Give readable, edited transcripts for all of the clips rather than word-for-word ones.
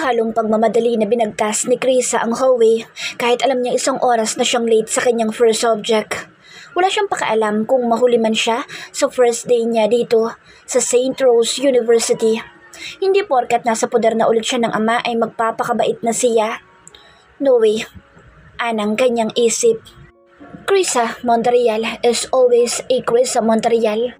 halong pagmamadali na binagtas ni Krisa ang hallway kahit alam niya isang oras na siyang late sa kanyang first subject. Wala siyang pakialam kung mahuli man siya sa first day niya dito sa St. Rose University. Hindi porkat nasa poder na ulit siya ng ama ay magpapakabait na siya. No way, anang kanyang isip. Krisa Montreal is always a Krisa Montreal.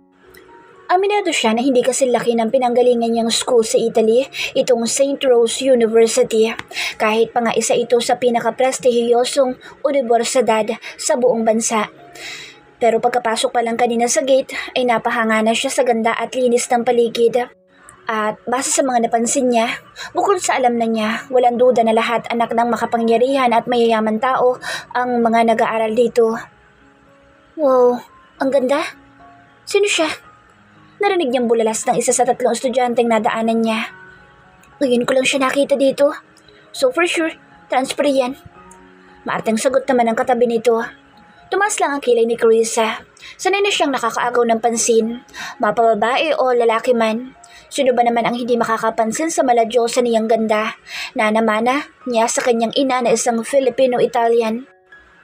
Aminado siya na hindi kasi laki ng pinanggalingan niyang school sa Italy, itong St. Rose University. Kahit pa nga isa ito sa pinaka-prestihiyosong universidad sa buong bansa. Pero pagkapasok pa lang kanina sa gate ay napahanga na siya sa ganda at linis ng paligid. At base sa mga napansin niya, bukod sa alam na niya, walang duda na lahat anak ng makapangyarihan at mayayaman tao ang mga nag-aaral dito. Wow, ang ganda. Sino siya? Narinig niyang bulalas ng isa sa 3 estudyanteng nadaanan niya. Ngayon ko lang siya nakita dito. So for sure, transfer yan. Maarteng sagot naman ang katabi nito. Tumaas lang ang kilay ni Krisa. Sanay na siyang nakakaagaw ng pansin. Mapababae o lalaki man. Sino ba naman ang hindi makakapansin sa maladyosa niyang ganda na namana niya sa kanyang ina na isang Filipino-Italian.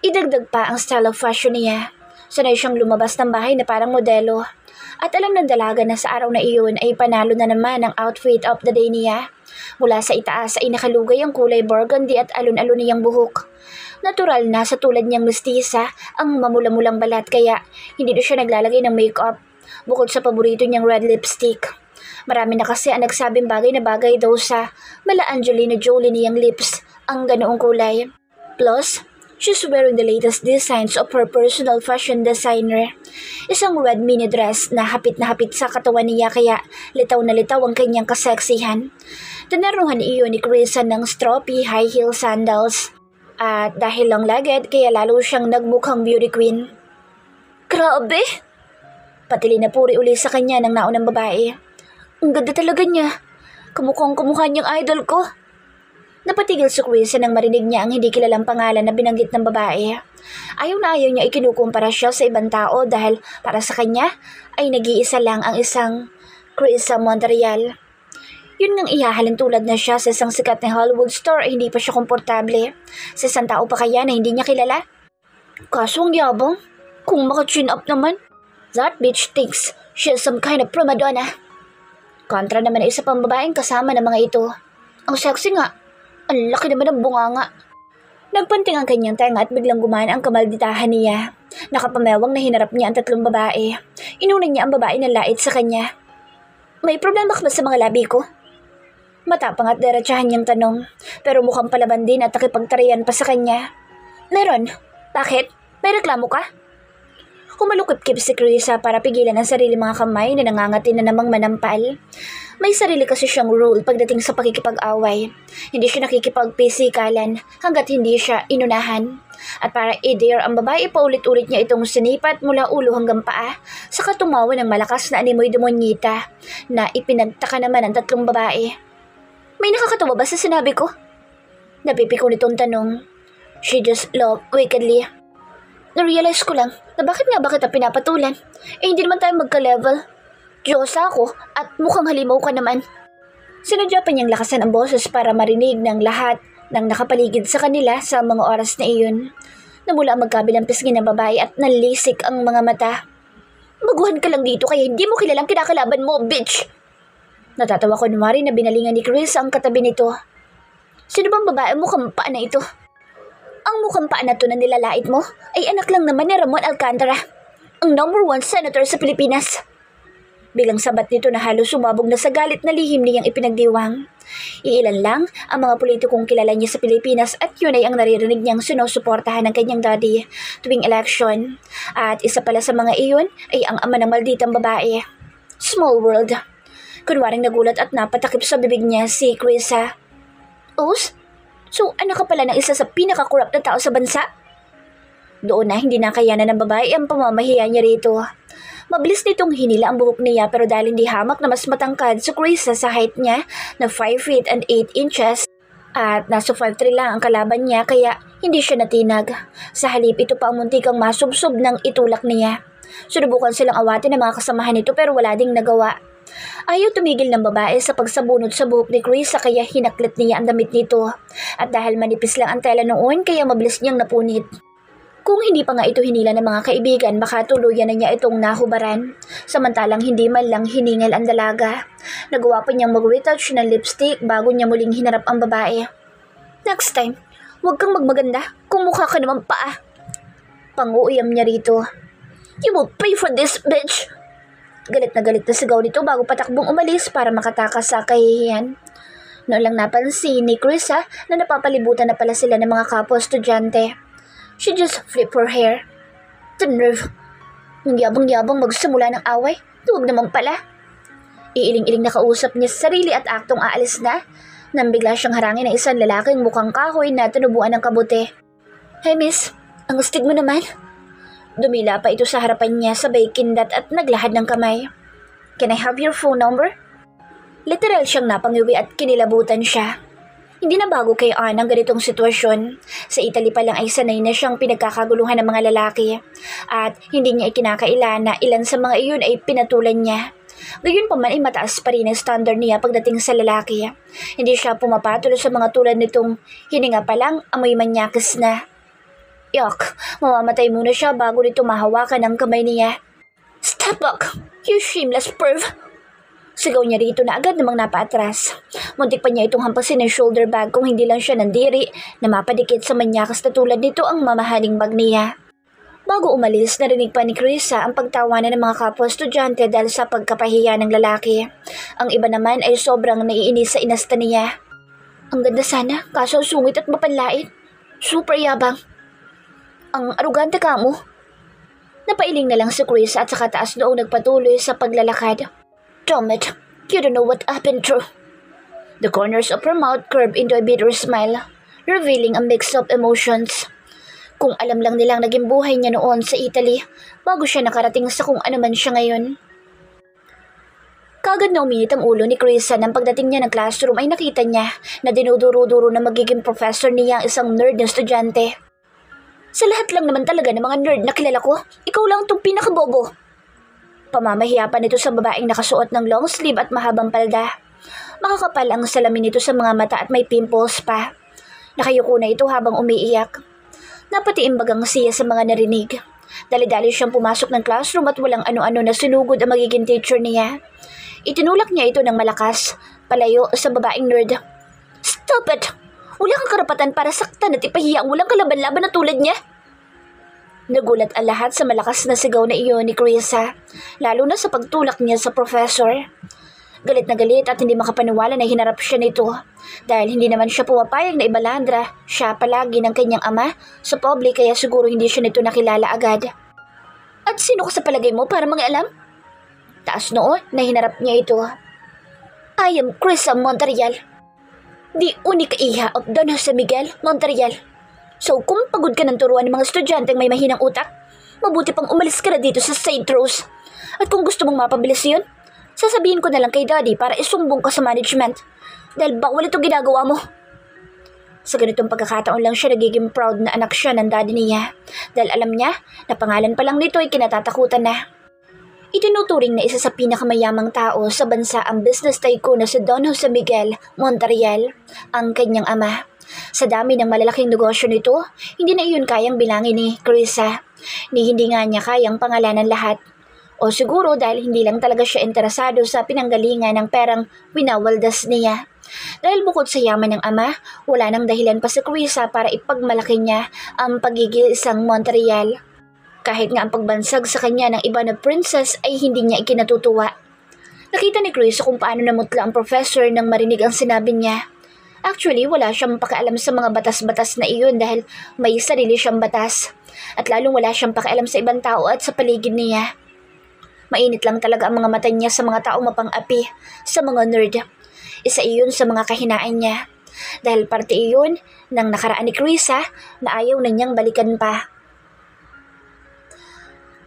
Idagdag pa ang style of fashion niya. Sanay siyang lumabas ng bahay na parang modelo. At alam ng dalaga na sa araw na iyon ay panalo na naman ang outfit of the day niya. Mula sa itaas ay nakalugay ang kulay burgundy at alon-alon niyang buhok. Natural na sa tulad niyang mestisa ang mamula-mulang balat kaya hindi na siya naglalagay ng makeup bukod sa paborito niyang red lipstick. Marami na kasi ang nagsabing bagay na bagay daw sa mala Angelina Jolie niyang lips ang ganoong kulay. Plus, she's wearing the latest designs of her personal fashion designer. Isang red mini dress na hapit sa katawan niya kaya litaw na litaw ang kanyang kaseksihan. Tinaruhan iyon ni Krisa ng stroppy high heel sandals. At dahil lang lagad kaya lalo siyang nagmukhang beauty queen. Grabe! Patili na puri uli sa kanya ng naunang babae. Ang ganda talaga niya. Kamukhang niyang idol ko. Napatigil si Krisa nang marinig niya ang hindi kilalang pangalan na binanggit ng babae. Ayaw na ayaw niya ikinukumpara siya sa ibang tao dahil para sa kanya ay nag-iisa lang ang isang Krisa Montreal. Yun ngang ihahalin tulad na siya sa isang sikat na Hollywood star ay hindi pa siya komportable. Sa isang tao pa kaya na hindi niya kilala? Kaso ang yabang, kung maka-chin up naman. That bitch thinks she's some kind of prima donna. Kontra naman ay isa pang babaeng kasama ng mga ito. Ang sexy nga. Ang laki naman ng bunganga. Nagpanting ang kanyang tenga at biglang gumana ang kamalditahan niya. Nakapamewang na hinarap niya ang 3 babae. Inunan niya ang babae na lait sa kanya. May problema ka ba sa mga labi ko? Matapang at diretsahan niyang tanong. Pero mukhang palaban din at nakipagtarayan pa sa kanya. Meron. Bakit? May reklamo ka? Humalukip-kip si Krisa para pigilan ang sarili mga kamay na nangangati na namang manampal. May sarili kasi siyang rule pagdating sa pakikipag-away. Hindi siya nakikipag-pisikalan hanggat hindi siya inunahan. At para i-dare ang babae, paulit-ulit niya itong sinipat mula ulo hanggang paa, saka tumawa ng malakas na animoy demonyita na ipinagtaka naman ng 3 babae. May nakakatawa ba sa sinabi ko? Napipiko nitong tanong. She just laughed wickedly. Na-realize ko lang na bakit nga ba kita pinapatulan? Hindi naman tayo magka-level. Diyosa ako at mukhang halimaw ka naman. Sinadya pa niyang lakasan ang boses para marinig ng lahat ng nakapaligid sa kanila sa mga oras na iyon. Namula ang magkabilang pisngi ng babae at nalisik ang mga mata. Maguhan ka lang dito kaya hindi mo kilalang kinakalaban mo, bitch! Natatawa kunwari na binalingan ni Chris ang katabi nito. Sino bang babae mukhang paa na ito? Ang mukhang paa na to na nilalait mo ay anak lang naman ni Ramon Alcantara, ang number 1 senator sa Pilipinas. Bilang sabat nito na halos sumabog na sa galit na lihim niyang ipinagdiwang. Iilan lang ang mga politikong kilala niya sa Pilipinas at yun ay ang naririnig niyang sinusuportahan ng kanyang daddy tuwing election. At isa pala sa mga iyon ay ang ama ng malditang babae. Small world. Kunwaring nagulat at napatakip sa bibig niya si Krisa. Os? So, anak ka pala ng isa sa pinaka-corrupt na tao sa bansa? Doon na hindi nakayanan ng babae ang pamamahiya niya rito. Mabilis nitong hinila ang buhok niya pero dahil hindi hamak na mas matangkad si Krisa sa height niya na 5 feet and 8 inches at nasa 5'3" lang ang kalaban niya kaya hindi siya natinag. Sa halip ito pa ang muntikang masubsob ng itulak niya. Sunubukan silang awatin ng mga kasamahan nito pero wala ding nagawa. Ayaw tumigil ng babae sa pagsabunot sa buhok ni Krisa kaya hinaklit niya ang damit nito. At dahil manipis lang ang tela noon kaya mabilis niyang napunit. Kung hindi pa nga ito hinila ng mga kaibigan, baka tuluyan na niya itong nahubaran. Samantalang hindi man lang hiningal ang dalaga. Nagawa pa niyang mag-retouch ng lipstick bago niya muling hinarap ang babae. Next time, huwag kang magmaganda kung mukha ka naman pa. Panguuyam niya rito. You will pay for this, bitch! Galit na sigaw nito bago patakbong umalis para makatakas sa kahihiyan. Noon lang napansin ni Krisa na napapalibutan na pala sila ng mga kapwa-estudyante. She just flipped her hair. The nerve. Ang yabang-yabang magsimula ng away. Tuwag naman pala. Iiling-iling na kausap niya sa sarili at aktong aalis na nang bigla siyang harangin ng isang lalaking mukhang kahoy na tunubuan ng kabuti. Hey miss, ang astig mo naman. Dumila pa ito sa harapan niya sabay kindat at naglahad ng kamay. Can I have your phone number? Literal siyang napangiwi at kinilabutan siya. Hindi na bago kay Anne ang ganitong sitwasyon. Sa Italy pa lang ay sanay na siyang pinagkakaguluhan ng mga lalaki. At hindi niya ikinakaila na ilan sa mga iyon ay pinatulan niya. Gayon pa man ay mataas pa rin ang standard niya pagdating sa lalaki. Hindi siya pumapatulo sa mga tulad nitong hininga pa lang amoy manyakis na. Yuck, mamamatay muna siya bago nito mahawakan ang kamay niya. Step back, you shameless perv! Sigaw niya rito na agad namang napaatras. Muntik pa niya itong hampasin ng shoulder bag kung hindi lang siya nandiri na mapadikit sa manyakas na tulad nito ang mamahaling bag niya. Bago umalis, narinig pa ni Krisa ang pagtawanan ng mga kapwa-estudyante dahil sa pagkapahiya ng lalaki. Ang iba naman ay sobrang naiinis sa inasta niya. Ang ganda sana, kaso sungit at mapanlait. Super yabang. Ang arugante ka mo. Napailing na lang si Krisa at saka taas noong nagpatuloy sa paglalakad. Damn it, you don't know what happened through. The corners of her mouth curved into a bitter smile, revealing a mix of emotions. Kung alam lang nilang naging buhay niya noon sa Italy bago siya nakarating sa kung ano man siya ngayon. Kagad na uminit ang ulo ni Krisa nang pagdating niya ng classroom ay nakita niya na dinuduro-duro na magiging professor niya ang isang nerd na estudyante. Sa lahat lang naman talaga ng mga nerd na kilala ko, ikaw lang itong pinakabobo. Pamamahiya pa nito sa babaeng nakasuot ng long sleeve at mahabang palda. Makakapal ang salamin nito sa mga mata at may pimples pa. Nakayuko na ito habang umiiyak. Napatiimbagang siya sa mga narinig. Dali-dali siyang pumasok ng classroom at walang ano-ano na sinugod ang magiging teacher niya. Itinulak niya ito ng malakas, palayo sa babaeng nerd. Stop it! Wala kang karapatan para saktan at ipahiya ang walang kalaban-laban na tulad niya. Nagulat ang lahat sa malakas na sigaw na iyon ni Krisa, lalo na sa pagtulak niya sa professor. Galit na galit at hindi makapaniwala na hinarap siya nito dahil hindi naman siya pumapayag na ibalandra siya palagi ng kanyang ama sa public kaya siguro hindi siya nito nakilala agad. At sino ka sa palagay mo para mangialam? Taas noo na hinarap niya ito. I am Krisa Monterreal, the unica iha of Don Jose Miguel Monterreal. So kung pagod ka ng turuan ng mga estudyanteng may mahinang utak, mabuti pang umalis ka na dito sa St. Rose. At kung gusto mong mapabilis yun, sasabihin ko na lang kay Daddy para isumbong ka sa management dahil bawal ito ginagawa mo. Sa ganitong pagkakataon lang siya nagiging proud na anak siya ng daddy niya dahil alam niya na pangalan pa lang nito ay kinatatakutan na. Itinuturing na isa sa pinakamayamang tao sa bansa ang business tycoon na si Don Jose Miguel Monterreal, ang kanyang ama. Sa dami ng malalaking negosyo nito, hindi na iyon kayang bilangin ni Krisa, ni hindi nga niya kayang pangalanan lahat. O siguro dahil hindi lang talaga siya interesado sa pinanggalingan ng perang winawaldas niya. Dahil bukod sa yaman ng ama, wala nang dahilan pa si Krisa para ipagmalaki niya ang pagiging isang Monterreal. Kahit nga ang pagbansag sa kanya ng iba na princess ay hindi niya ikinatutuwa. Nakita ni Krisa kung paano namutla ang professor nang marinig ang sinabi niya. Actually, wala siyang pakialam sa mga batas-batas na iyon dahil may sarili siyang batas. At lalong wala siyang pakialam sa ibang tao at sa paligid niya. Mainit lang talaga ang mga mata niya sa mga tao mapang-api, sa mga nerd. Isa iyon sa mga kahinaan niya. Dahil parte iyon ng nakaraan ni Krisa na ayaw na niyang balikan pa.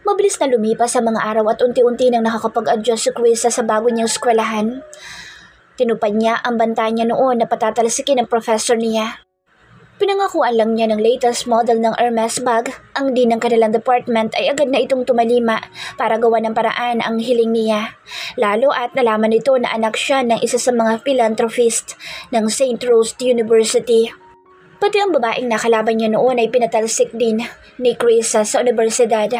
Mabilis na lumipas sa mga araw at unti-unti nang nakakapag-adjust si Krisa sa bago niyang eskwelahan. Tinupad niya ang banta niya noon na patatalsikin ng professor niya. Pinangakuan lang niya ng latest model ng Hermes bag. Ang dean ng kanilang department ay agad na itong tumalima para gawa ng paraan ang hiling niya. Lalo at nalaman nito na anak siya ng isa sa mga philanthropist ng St. Rose University. Pati ang babaeng nakalaban niya noon ay pinatalsik din ni Krisa sa universidad.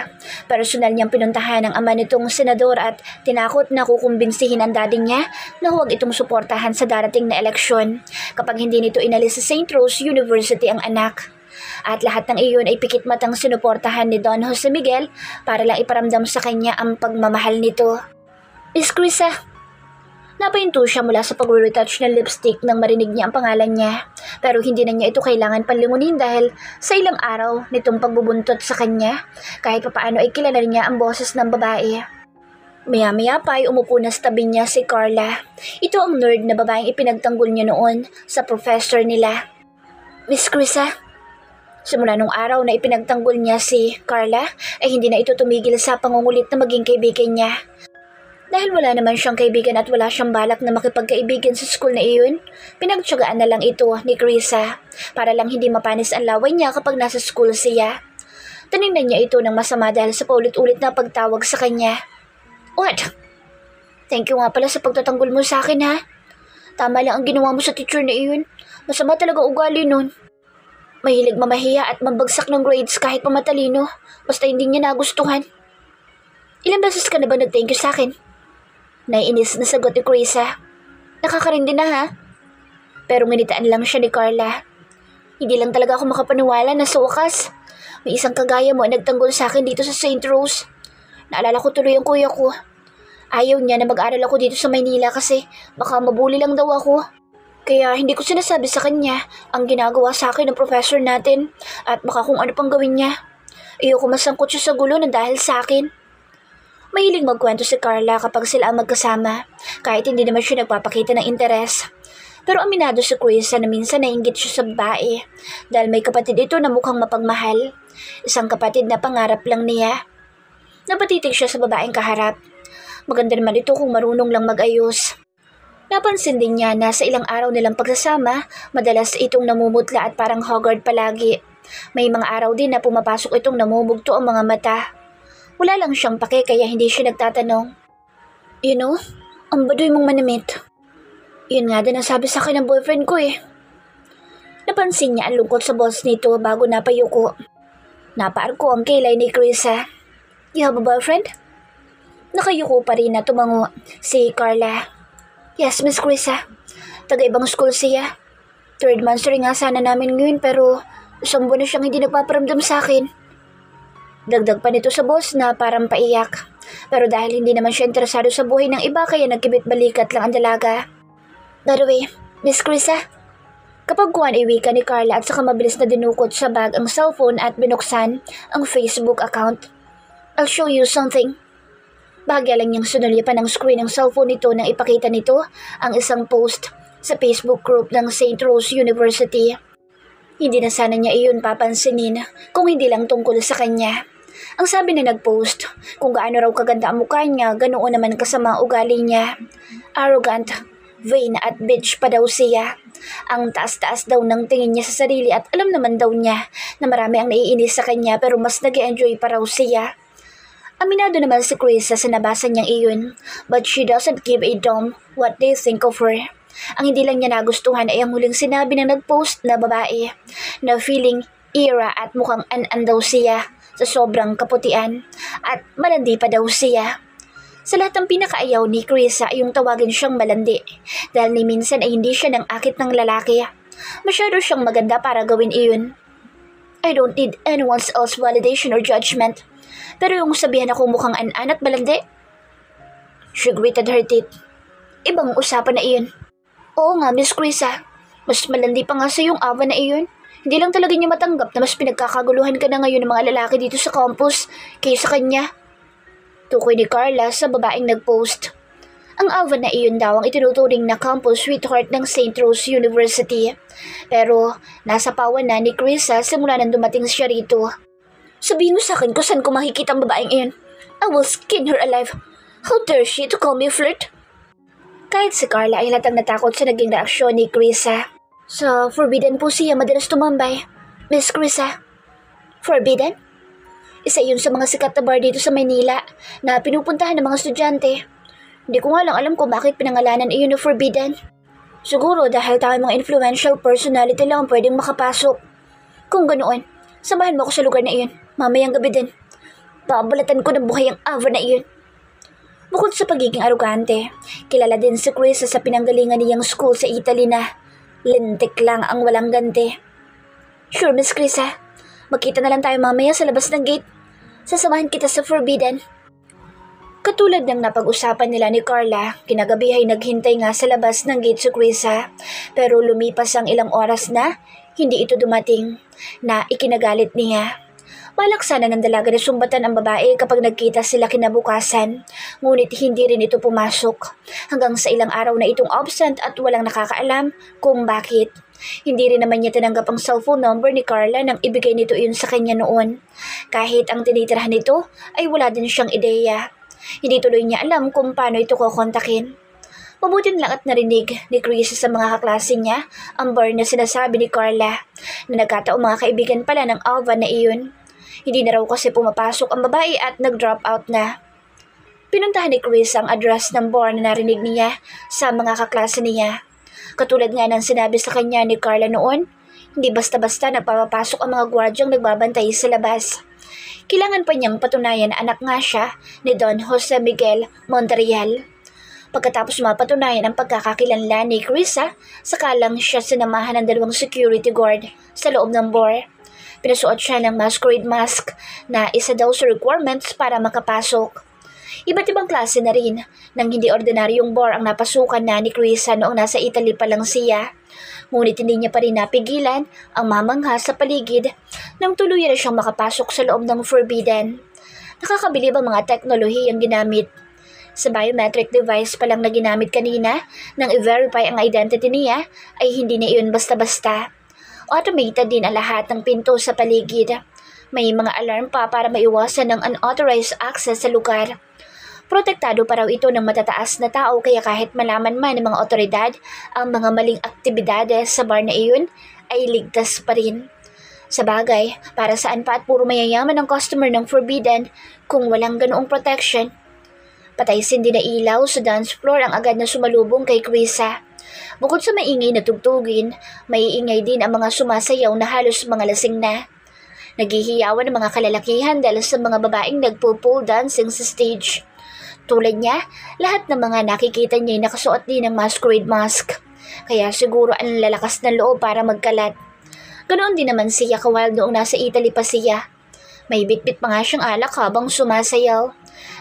Personal niyang pinuntahan ng ama nitong senador at tinakot na kukumbinsihin ang daddy niya na huwag itong suportahan sa darating na eleksyon kapag hindi nito inalis sa St. Rose University ang anak. At lahat ng iyon ay pikit matang sinuportahan ni Don Jose Miguel para lang iparamdam sa kanya ang pagmamahal nito. Miss Krisa, napahinto siya mula sa pag-retouch ng lipstick nang marinig niya ang pangalan niya. Pero hindi na niya ito kailangan panlingunin dahil sa ilang araw nitong pagbubuntot sa kanya, kahit papaano ay kilala niya ang boses ng babae. Maya-maya pa ay umupo na sa tabi niya si Carla. Ito ang nerd na babaeng ipinagtanggol niya noon sa professor nila. Miss Krisa, simula nung araw na ipinagtanggol niya si Carla ay hindi na ito tumigil sa pangungulit na maging kaibigan niya. Dahil wala naman siyang kaibigan at wala siyang balak na makipagkaibigan sa school na iyon, pinagtyagaan na lang ito ni Krisa para lang hindi mapanis ang laway niya kapag nasa school siya. Tinignan niya ito ng masama dahil sa paulit-ulit na pagtawag sa kanya. What? Thank you nga pala sa pagtatanggol mo sa akin ha. Tama lang ang ginawa mo sa teacher na iyon. Masama talaga ugali nun. Mahilig mamahiya at mambagsak ng grades kahit pamatalino, basta hindi niya nagustuhan. Ilang beses ka na ba nag-thank you sa akin? Naiinis na sagot ni Krisa. Nakakarindi na ha? Pero nginitaan lang siya ni Carla. Hindi lang talaga ako makapaniwala na sa wakas may isang kagaya mo ang nagtanggol sa akin dito sa St. Rose. Naalala ko tuloy ang kuya ko. Ayaw niya na mag-aral ako dito sa Maynila kasi baka mabuli lang daw ako. Kaya hindi ko sinasabi sa kanya ang ginagawa sa akin ng professor natin at baka kung ano pang gawin niya. Ayoko masangkot siya sa gulo na dahil sa akin. Mahilig magkwento si Carla kapag sila ang magkasama, kahit hindi naman siya nagpapakita ng interes. Pero aminado si Krisa na minsan nainggit siya sa babae dahil may kapatid ito na mukhang mapagmahal. Isang kapatid na pangarap lang niya. Napatitig siya sa babaeng kaharap. Maganda naman ito kung marunong lang mag-ayos. Napansin din niya na sa ilang araw nilang pagsasama, madalas itong namumutla at parang haggard palagi. May mga araw din na pumapasok itong namumugto ang mga mata. Wala lang siyang pake kaya hindi siya nagtatanong. You know, ang baduy mong manamit. Yun nga din ang sabi sa akin ng boyfriend ko eh. Napansin niya ang lungkot sa boss nito bago napayuko. Napaarko ang kilay ni Krisa. You have a boyfriend? Nakayuko pa rin na tumango si Carla. Yes, Miss Krisa. Taga-ibang school siya. 3rd month rin nga sana namin ngayon pero isang buwan na siyang hindi nagpaparamdam sa akin. Dagdag pa nito sa boss na parang paiyak. Pero dahil hindi naman siya interesado sa buhay ng iba kaya nagkibit-balikat lang ang dalaga. By the way, Miss Krisa, kapag kuwan ay wika ni Carla at saka mabilis na dinukot sa bag ang cellphone at binuksan ang Facebook account. I'll show you something. Bahagya lang niyang sunulyapan ng screen ng cellphone nito nang ipakita nito ang isang post sa Facebook group ng St. Rose University. Hindi na sana niya iyon papansinin kung hindi lang tungkol sa kanya. Ang sabi na nag-post, kung gaano raw kaganda ang mukha niya, ganoon naman kasama ugali niya. Arrogant, vain at bitch pa daw siya. Ang taas-taas daw ng tingin niya sa sarili at alam naman daw niya na marami ang naiinis sa kanya pero mas nag-enjoy pa raw siya. Aminado naman si Krisa sa nabasa niyang iyon, but she doesn't give a damn what they think of her. Ang hindi lang niya nagustuhan ay ang huling sinabi ng nag-post na babae na feeling era at mukhang an-an daw siya sa sobrang kaputian at malandi pa daw siya. Sa lahat ng pinakaayaw ni Krisa ay yung tawagin siyang malandi dahil ni minsan ay hindi siya nang akit ng lalaki. Masyado siyang maganda para gawin iyon. I don't need anyone else's validation or judgment. Pero yung sabihan ako mukhang an-an at malandi, she gritted her teeth. Ibang usapan na iyon. Oo nga, Miss Krisa. Mas malandi pa nga sa yung awa na iyon. Hindi lang talaga niya matanggap na mas pinagkakaguluhan ka na ngayon ng mga lalaki dito sa campus kaysa kanya. Tukoy ni Carla sa babaeng nag-post. Ang awa na iyon daw ang itinuturing na campus sweetheart ng St. Rose University. Pero nasa pawan na ni Krisa simula nang dumating siya rito. Sabihin mo sa akin kung saan ko makikita ang babaeng iyon. I will skin her alive. How dare she to call me a flirt? Kahit si Carla ay latang natakot sa naging reaksyon ni Krisa. Sa Forbidden po siya madalas tumambay, Miss Krisa. Forbidden? Isa yun sa mga sikat na bar dito sa Maynila na pinupuntahan ng mga estudyante. Hindi ko nga lang alam kung bakit pinangalanan iyon na Forbidden. Siguro dahil tayo mga influential personality lang ang pwedeng makapasok. Kung ganoon, samahan mo ako sa lugar na iyon, mamayang gabi din. Babalatan ko ng buhay ang ava na iyon. Bukod sa pagiging arugante, kilala din si Chris sa pinanggalingan niyang school sa Italy na lintik lang ang walang ganti. Sure, Miss Chris ha? Magkita na lang tayo mamaya sa labas ng gate. Sasamahan kita sa Forbidden. Katulad ng napag-usapan nila ni Carla, kinagabi ay naghintay nga sa labas ng gate si Krisa. Pero lumipas ang ilang oras na, hindi ito dumating, na ikinagalit niya. Balak sana ng dalaga na sumbatan ang babae kapag nagkita sila kinabukasan, ngunit hindi rin ito pumasok. Hanggang sa ilang araw na itong absent at walang nakakaalam kung bakit. Hindi rin naman niya tinanggap ang cellphone number ni Carla nang ibigay nito iyon sa kanya noon. Kahit ang tinitirahan nito ay wala din siyang ideya. Hindi tuloy niya alam kung paano ito kukontakin. Mabuti lang at narinig ni Chris sa mga kaklase niya ang bar na sinasabi ni Carla na nagkataong mga kaibigan pala ng Alva na iyon. Hindi na raw kasi pumapasok ang babae at nag-drop out na. Pinuntahan ni Chris ang address ng bar na narinig niya sa mga kaklase niya. Katulad nga ng sinabi sa kanya ni Carla noon, hindi basta-basta nagpapapasok ang mga gwardyang nagbabantay sa labas. Kailangan pa niyang patunayan na anak nga siya ni Don Jose Miguel Monterreal. Pagkatapos mapatunayan ang pagkakakilanlan ni Krisa, saka lang siya sinamahan ng 2 security guard sa loob ng bar. Pinasuot siya ng masquerade mask na isa daw sa requirements para makapasok. Iba't ibang klase na rin ng hindi ordinaryong bar ang napasukan na ni Krisa noong nasa Italy pa lang siya. Ngunit hindi niya pa rin napigilan ang mamangha sa paligid nang tuluyan na siyang makapasok sa loob ng Forbidden. Nakakabilib ang mga teknolohiyang ginamit. Sa biometric device pa lang na ginamit kanina nang i-verify ang identity niya ay hindi na iyon basta-basta. Automated din ang lahat ng pinto sa paligid. May mga alarm pa para maiwasan ng unauthorized access sa lugar. Protektado pa raw ito ng matataas na tao kaya kahit malaman man ng mga otoridad ang mga maling aktibidades sa bar na iyon ay ligtas pa rin. Sa bagay, para saan pa at puro mayayaman ang customer ng Forbidden kung walang ganoong protection. Patay sindi na ilaw sa dance floor ang agad na sumalubong kay Krisa. Bukod sa maingay na tugtugin, may ingay din ang mga sumasayaw na halos mga lasing na. Naghihiyawan ng mga kalalakihan dahil sa mga babaeng nagpo-pole dancing sa stage. Tulad niya, lahat ng mga nakikita niya ay nakasuot din ng masquerade mask. Kaya siguro ang lalakas ng loob para magkalat. Ganoon din naman siya ka-wild noong nasa Italy pa siya. May bitbit pa nga siyang alak habang sumasayaw.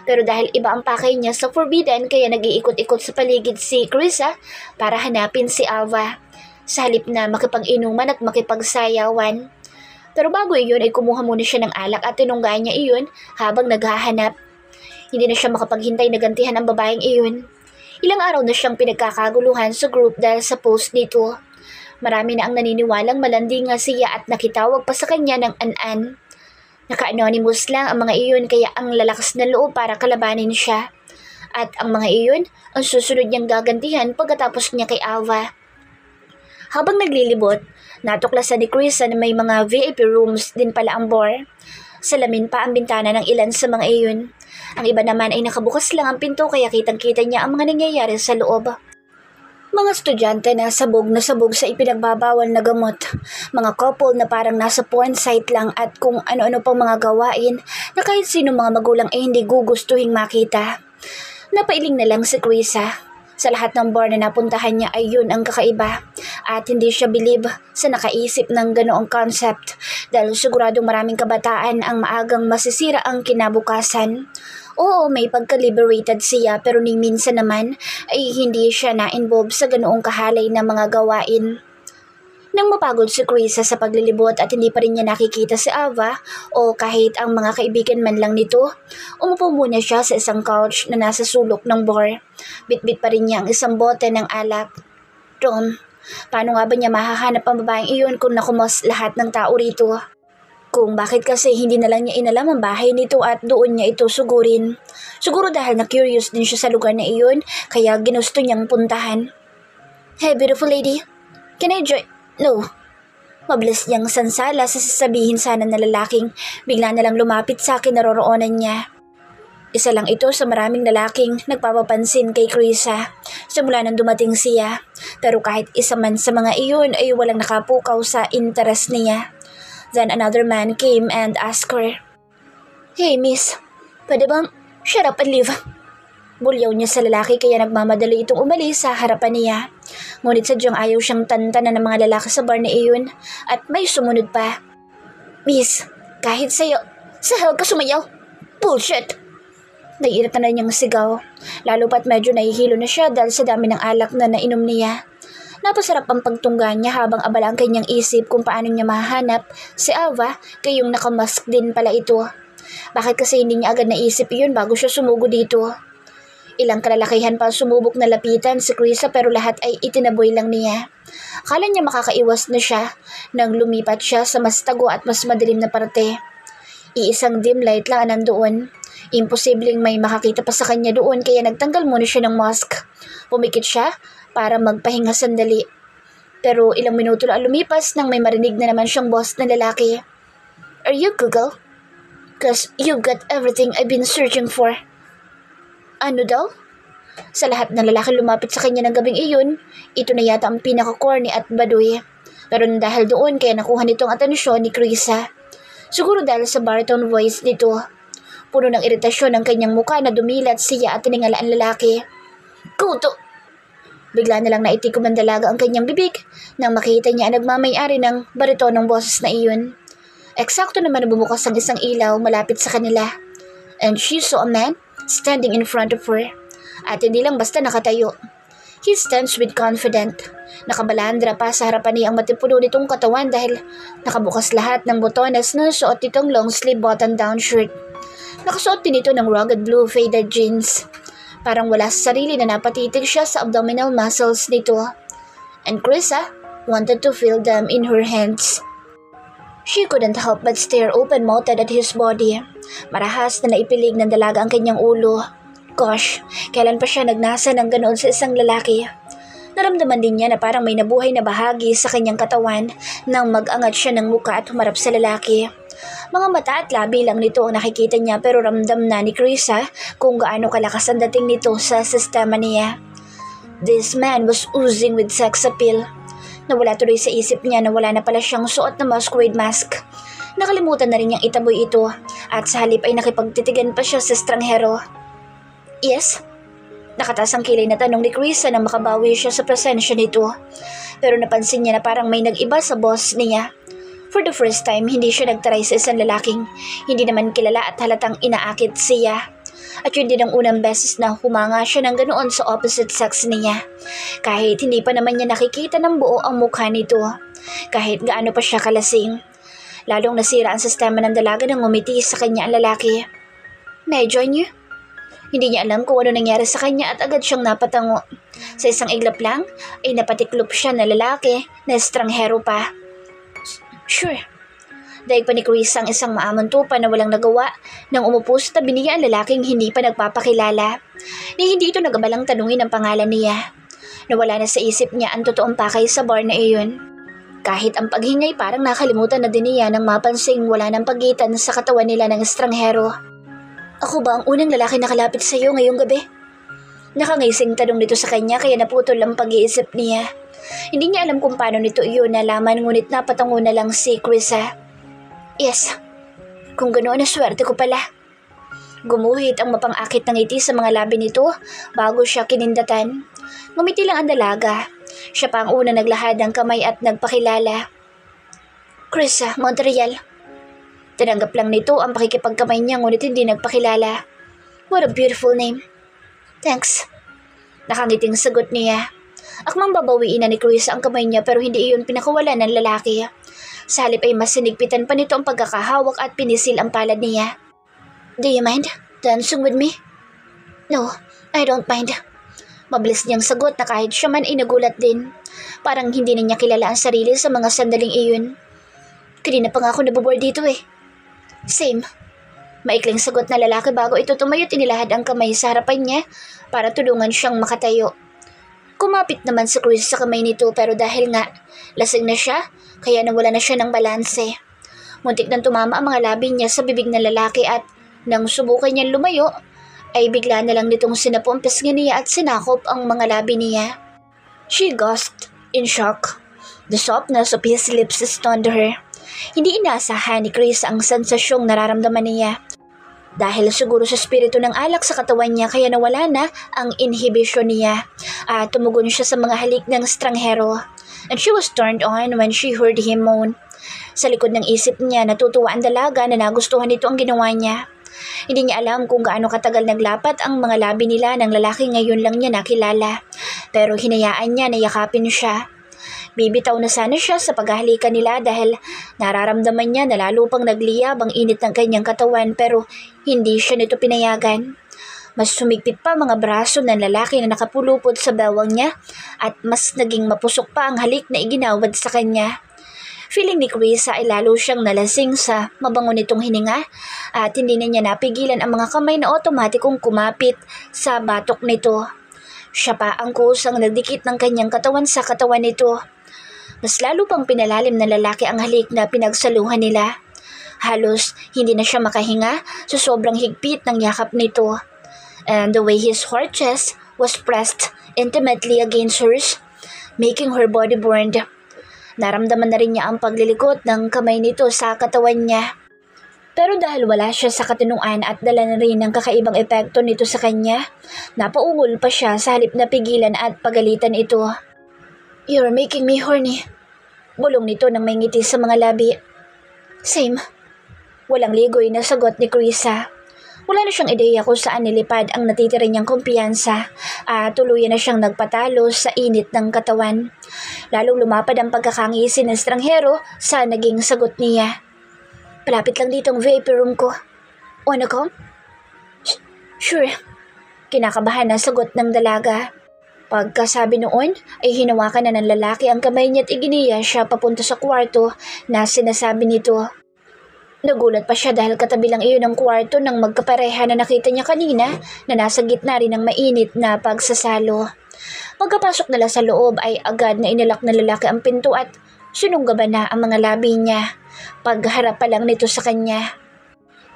Pero dahil iba ang pakay niya sa Forbidden kaya nag-iikot-ikot sa paligid si Krisa para hanapin si Alva. Sa halip na makipag-inuman at makipagsayawan. Pero bago iyon ay kumuha muna siya ng alak at tinunggaan niya iyon habang naghahanap. Hindi na siya makapaghintay na gantihan ang babaeng iyon. Ilang araw na siyang pinagkakaguluhan sa group dahil sa post nito. Marami na ang naniniwalang malandi nga siya at nakitawag pa sa kanya ng an-an. Naka-anonymous lang ang mga iyon kaya ang lalakas na loob para kalabanin siya. At ang mga iyon ang susunod niyang gagantihan pagkatapos niya kay Alva. Habang naglilibot, natuklasan ni Krisa na may mga VIP rooms din pala ang bar. Salamin pa ang bintana ng ilan sa mga iyon. Ang iba naman ay nakabukas lang ang pinto kaya kitang-kita niya ang mga nangyayari sa loob. Mga estudyante na sabog sa ipinagbabawal na gamot. Mga couple na parang nasa porn site lang at kung ano-ano pang mga gawain na kahit sino mga magulang ay hindi gugustuhin makita. Napailing na lang si Krisa. Sa lahat ng bar na napuntahan niya ay yun ang kakaiba at hindi siya bilib sa nakaisip ng ganoong concept dahil siguradong maraming kabataan ang maagang masisira ang kinabukasan. Oo, may pagka-liberated siya pero ni minsan naman ay hindi siya na-involve sa ganoong kahalay na mga gawain. Nang mapagod si Krisa sa paglilibot at hindi pa rin niya nakikita si Alva o kahit ang mga kaibigan man lang nito, umupo muna siya sa isang couch na nasa sulok ng bar. Bitbit pa rin niya ang isang bote ng alak. Ron, paano nga ba niya mahahanap ang babaeng iyon kung nakumos lahat ng tao rito? Kung bakit kasi hindi na lang niya inalam ang bahay nito at doon niya ito sugurin. Siguro dahil na-curious din siya sa lugar na iyon kaya ginusto niyang puntahan. Hey beautiful lady, Can I join? No. Mabilis niyang sansala sa sasabihin sana na lalaking bigla na lang lumapit sa akin naroroonan niya. Isa lang ito sa maraming lalaking nagpapapansin kay Krisa simula nang dumating siya. Pero kahit isa man sa mga iyon ay walang nakapukaw sa interes niya. Then another man came and asked her, "Hey miss, pwede bang shut up and leave?" Bulyaw niya sa lalaki kaya nagmamadali itong umalis sa harapan niya. Ngunit sadyang ayaw siyang tantanan ng mga lalaki sa bar na iyon at may sumunod pa. "Miss, kahit sa'yo, sa hell ka sumayaw? Bullshit!" Naiirita na niyang sigaw, lalo pat medyo nahihilo na siya dahil sa dami ng alak na nainom niya. Napasarap ang pagtungga niya habang abala ang kanyang isip kung paano niya mahanap si Ava kayong nakamask din pala ito. Bakit kasi hindi niya agad naisip iyon bago siya sumugo dito? Ilang kalalakihan pa sumubok na lapitan si Krisa pero lahat ay itinaboy lang niya. Akala niya makakaiwas na siya nang lumipat siya sa mas tago at mas madilim na parte. Iisang dim light lang nandoon. Imposibleng may makakita pa sa kanya doon kaya nagtanggal muna siya ng mask. Pumikit siya para magpahinga sandali. Pero ilang minuto na lumipas nang may marinig na naman siyang boss na lalaki. "Are you Google? 'Cause you've got everything I've been searching for." Ano daw? Sa lahat ng lalaki lumapit sa kanya ng gabing iyon, ito na yata ang pinaka-corny at baduy. Pero dahil doon kaya nakuha nitong atensyon ni Krisa. Siguro dahil sa baritone voice nito. Puno ng iritasyon ang kanyang mukha na dumilat siya at tiningala ang lalaki. "Kuto!" Bigla na lang naitikom ng dalaga ang kanyang bibig nang makita niya ang nagmamay-ari ng baritonong boses na iyon. Eksakto naman na bumukas ang isang ilaw malapit sa kanila. And she saw a man standing in front of her. At hindi lang basta nakatayo. He stands with confident. Nakabalandra pa sa harapan niya ang matipuno nitong katawan dahil nakabukas lahat ng botones na suot nitong long sleeve button-down shirt. Nakasuot din ito ng rugged blue faded jeans. Parang wala sa sarili na napatitig siya sa abdominal muscles nito. And Krisa wanted to feel them in her hands. She couldn't help but stare open-mouthed at his body. Marahas na naipilig ng dalaga ang kanyang ulo. Gosh, kailan pa siya nagnasa ng ganoon sa isang lalaki? Naramdaman din niya na parang may nabuhay na bahagi sa kanyang katawan nang mag-angat siya ng muka at humarap sa lalaki. Mga mata at labi lang nito ang nakikita niya pero ramdam na ni Krisa kung gaano kalakas ang dating nito sa sistema niya. This man was oozing with sex appeal. Nawala tuloy sa isip niya na wala na pala siyang suot na masquerade mask. Nakalimutan na rin niyang itaboy ito at sa halip ay nakipagtitigan pa siya sa estranghero. "Yes?" Nakataas ang kilay na tanong ni Krisa nang makabawi siya sa presensya nito. Pero napansin niya na parang may nag-iba sa boss niya. For the first time, hindi siya nagtaray sa isang lalaking hindi naman kilala at halatang inaakit siya. At yun din ang unang beses na humanga siya ng ganoon sa opposite sex niya. Kahit hindi pa naman niya nakikita ng buo ang mukha nito. Kahit gaano pa siya kalasing. Lalong nasira ang sistema ng dalaga nang ngumiti sa kanya ang lalaki. "May I join you?" Hindi niya alam kung ano nangyari sa kanya at agad siyang napatango. Sa isang iglap lang ay napatiklop siya na lalaki na estranghero pa. "Sure." Daig pa ni Krisa ang isang maamang tupa na walang nagawa nang umupo sa tabi niya ang lalaking hindi pa nagpapakilala. Ni hindi ito nagabalang tanungin ang pangalan niya. Nawala na sa isip niya ang totoong pakay sa bar na iyon. Kahit ang paghingay parang nakalimutan na din niya nang mapansing wala ng pagitan sa katawan nila ng estranghero. "Ako ba ang unang lalaki na kalapit sa iyo ngayong gabi?" Nakangising tanong nito sa kanya kaya naputol ang pag-iisip niya. Hindi niya alam kung paano nito iyon nalaman ngunit napatango na lang si Krisa. "Yes, kung ganoon na swerte ko pala." Gumuhit ang mapang-akit ng ngiti sa mga labi nito bago siya kinindatan. Ngumiti lang ang dalaga. Siya pa ang una naglahad ng kamay at nagpakilala. "Krisa Montreal." Tinanggap lang nito ang pakikipagkamay niya ngunit hindi nagpakilala. "What a beautiful name." "Thanks." Nakangiting sagot niya. Akmang babawiin na ni Krisa ang kamay niya pero hindi iyon pinakawalan ng lalaki. Sa halip ay mas sinigpitan pa nito ang pagkakahawak at pinisil ang palad niya. "Do you mind dancing with me?" "No, I don't mind." Mabilis niyang sagot na kahit siya man ay nagulat din. Parang hindi na niya kilala ang sarili sa mga sandaling iyon. "Kanina pa nga ako naboboard dito eh." "Same." Maikling sagot na lalaki bago ito tumayo't inilahad ang kamay sa harapan niya para tulungan siyang makatayo. Kumapit naman si Chris sa kamay nito pero dahil nga lasing na siya, kaya nawala na siya ng balanse. Muntik nang tumama ang mga labi niya sa bibig ng lalaki at nang subukan niyang lumayo, ay bigla na lang nitong sinapo ang pisngi niya at sinakop ang mga labi niya. She gasped in shock. The softness of his lips stunned her. Hindi inaasahan ni Chris ang sensasyong nararamdaman niya. Dahil siguro sa spirito ng alak sa katawan niya kaya nawala na ang inhibition niya at tumugon siya sa mga halik ng estranghero. And she was turned on when she heard him moan. Sa likod ng isip niya natutuwa ang dalaga na nagustuhan nito ang ginawa niya. Hindi niya alam kung gaano katagal naglapat ang mga labi nila ng lalaki ngayon lang niya nakilala. Pero hinayaan niya na yakapin siya. Bibitaw na sana siya sa paghahalikan nila dahil nararamdaman niya na lalo pang nagliyab ang init ng kanyang katawan pero hindi siya nito pinayagan. Mas sumigpit pa mga braso ng lalaki na nakapulupot sa bewang niya at mas naging mapusok pa ang halik na iginawad sa kanya. Feeling ni Chris ay lalo siyang nalasing sa mabango nitong hininga at hindi na niya napigilan ang mga kamay na otomatikong kumapit sa batok nito. Siya pa ang kusang nagdikit ng kanyang katawan sa katawan nito. Mas lalo pang pinalalim ng lalaki ang halik na pinagsaluhan nila. Halos hindi na siya makahinga sa sobrang higpit ng yakap nito. And the way his hard chest was pressed intimately against hers, making her body burned. Naramdaman na rin niya ang paglilikot ng kamay nito sa katawan niya. Pero dahil wala siya sa katinuan at dala na rin ng kakaibang epekto nito sa kanya, napaungol pa siya sa halip na pigilan at pagalitan ito. "You're making me horny." Bulong nito nang may ngiti sa mga labi. "Same." Walang ligoy na sagot ni Krisa. Wala na siyang ideya kung saan nilipad ang natitira niyang kumpiyansa at tuluyan na siyang nagpatalo sa init ng katawan. Lalong lumapad ang pagkakangisi ng estranghero sa naging sagot niya. "Palapit lang dito ang VIP room ko. Wanna come?" Sure." Kinakabahan na sagot ng dalaga. Pagkasabi noon ay hinawakan na ng lalaki ang kamay niya at iginiya siya papunta sa kwarto na sinasabi nito. Nagulat pa siya dahil katabi lang iyon ang kwarto ng magkapareha na nakita niya kanina na nasa gitna rin ng mainit na pagsasalo. Pagkapasok nila sa loob ay agad na inilak ng lalaki ang pinto at sinunggaban na ang mga labi niya. Pagharap pa lang nito sa kanya.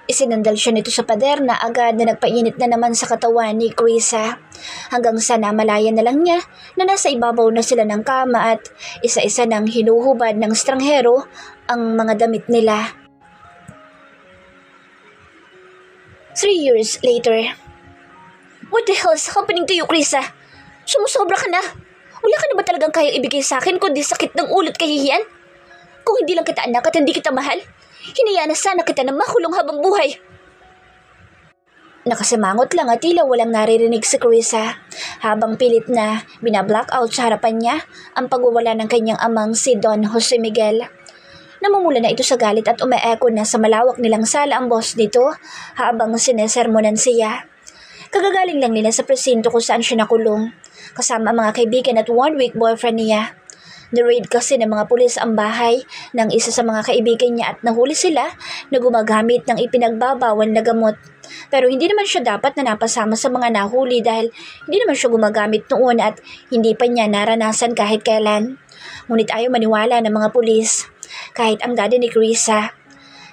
Isinandal siya nito sa pader na agad na nagpainit na naman sa katawan ni Krisa. Hanggang sa namalayan na lang niya na nasa ibabaw na sila ng kama at isa-isa nang hinuhubad ng estranghero ang mga damit nila. 3 years later. "What the hell is happening to you, Krisa? Sumusobra ka na. Wala ka na ba talagang kayang ibigay sa akin kundi sakit ng ulo at kahihiyan? Kung hindi lang kita anak at hindi kita mahal, hinayaan na sana kita na makulong habang buhay." Nakasimangot lang at tila walang naririnig si Krisa habang pilit na binablackout sa harapan niya ang pagwawala ng kanyang amang si Don Jose Miguel. Namumula na ito sa galit at umeeko na sa malawak nilang sala ang boss nito habang sinesermonan siya. Kagagaling lang nila sa presinto kung saan siya nakulong, kasama ang mga kaibigan at 1-week boyfriend niya. Ni-raid kasi ng mga pulis ang bahay ng isa sa mga kaibigan niya at nahuli sila na gumagamit ng ipinagbabawal na gamot. Pero hindi naman siya dapat na napasama sa mga nahuli dahil hindi naman siya gumagamit noon at hindi pa niya naranasan kahit kailan. Ngunit ayaw maniwala ng mga pulis. Kahit ang daddy ni Krisa.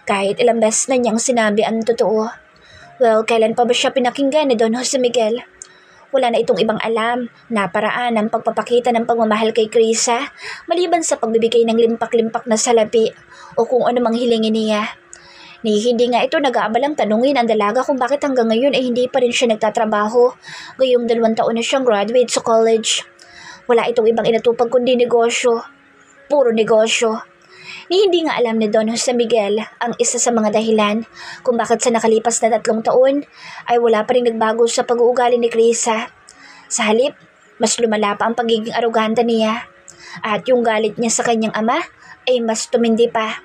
Kahit ilang beses na niyang sinabi ang totoo. Well, kailan pa ba siya pinakinggan ni Don Jose Miguel? Wala na itong ibang alam na paraan ng pagpapakita ng pagmamahal kay Krisa maliban sa pagbibigay ng limpak-limpak na salapi o kung ano mang hilingin niya. Ni hindi nga ito nag-aabalang tanungin ang dalaga kung bakit hanggang ngayon ay hindi pa rin siya nagtatrabaho. Gayong 2 taon na siyang graduate sa college. Wala itong ibang inatupag kundi negosyo. Puro negosyo. Ni hindi nga alam ni Don Jose Miguel ang isa sa mga dahilan kung bakit sa nakalipas na 3 taon ay wala pa rin nagbago sa pag-uugali ni Krisa. Sa halip, mas lumala pa ang pagiging arogante niya at yung galit niya sa kanyang ama ay mas tumindi pa.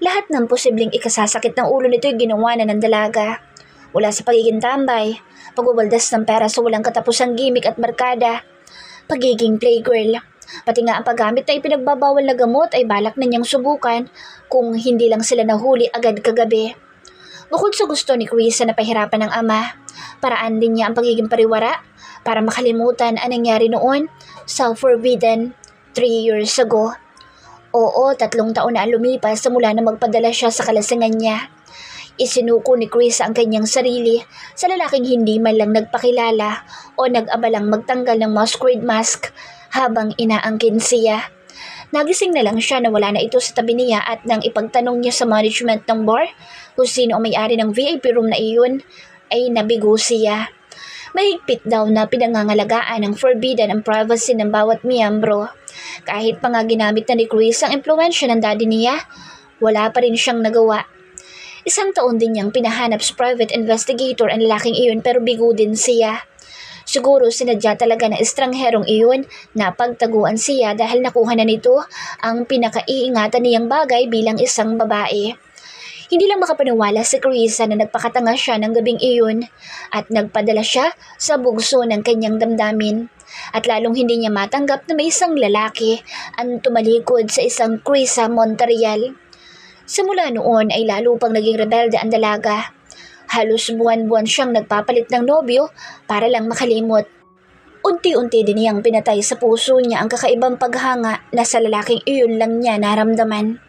Lahat ng posibleng ikasasakit ng ulo nito ay ginawa na ng dalaga. Wala sa pagiging tambay, pagbabaldas ng pera sa walang katapusang gimmick at barkada, pagiging playgirl. Pati nga ang paggamit na ipinagbabawal na gamot ay balak na niyang subukan kung hindi lang sila nahuli agad kagabi. Bukod sa gusto ni Krisa na pahirapan ng ama, paraan din niya ang pagiging pariwara para makalimutan ang nangyari noon sa Forbidden 3 years ago. Oo, 3 taon na ang lumipas mula na magpadala siya sa kalasingan niya. Isinuko ni Chris ang kanyang sarili sa lalaking hindi man lang nagpakilala o nag-abalang magtanggal ng masquerade mask habang inaangkin siya. Nagising na lang siya na wala na ito sa tabi niya at nang ipagtanong niya sa management ng bar kung sino ang may-ari ng VIP room na iyon, ay nabigo siya. Mahigpit daw na pinangangalagaan ng Forbidden ang privacy ng bawat miyembro. Kahit pa nga ginamit na ni Chris ang impluwensya ng daddy niya, wala pa rin siyang nagawa. 1 taon din niyang pinahanap sa private investigator ang lalaking iyon pero bigo din siya. Siguro sinadya talaga ng estrangherong iyon na pagtaguan siya dahil nakuha na nito ang pinakaiingatan niyang bagay bilang isang babae. Hindi lang makapaniwala si Carissa na nagpakatanga siya ng gabing iyon at nagpadala siya sa bugso ng kanyang damdamin. At lalong hindi niya matanggap na may isang lalaki ang tumalikod sa isang Carissa Monterreal. Simula noon ay lalo pang naging rebelde ang dalaga. Halos buwan-buwan siyang nagpapalit ng nobyo para lang makalimot. Unti-unti din niyang pinatay sa puso niya ang kakaibang paghanga na sa lalaking iyon lang niya naramdaman.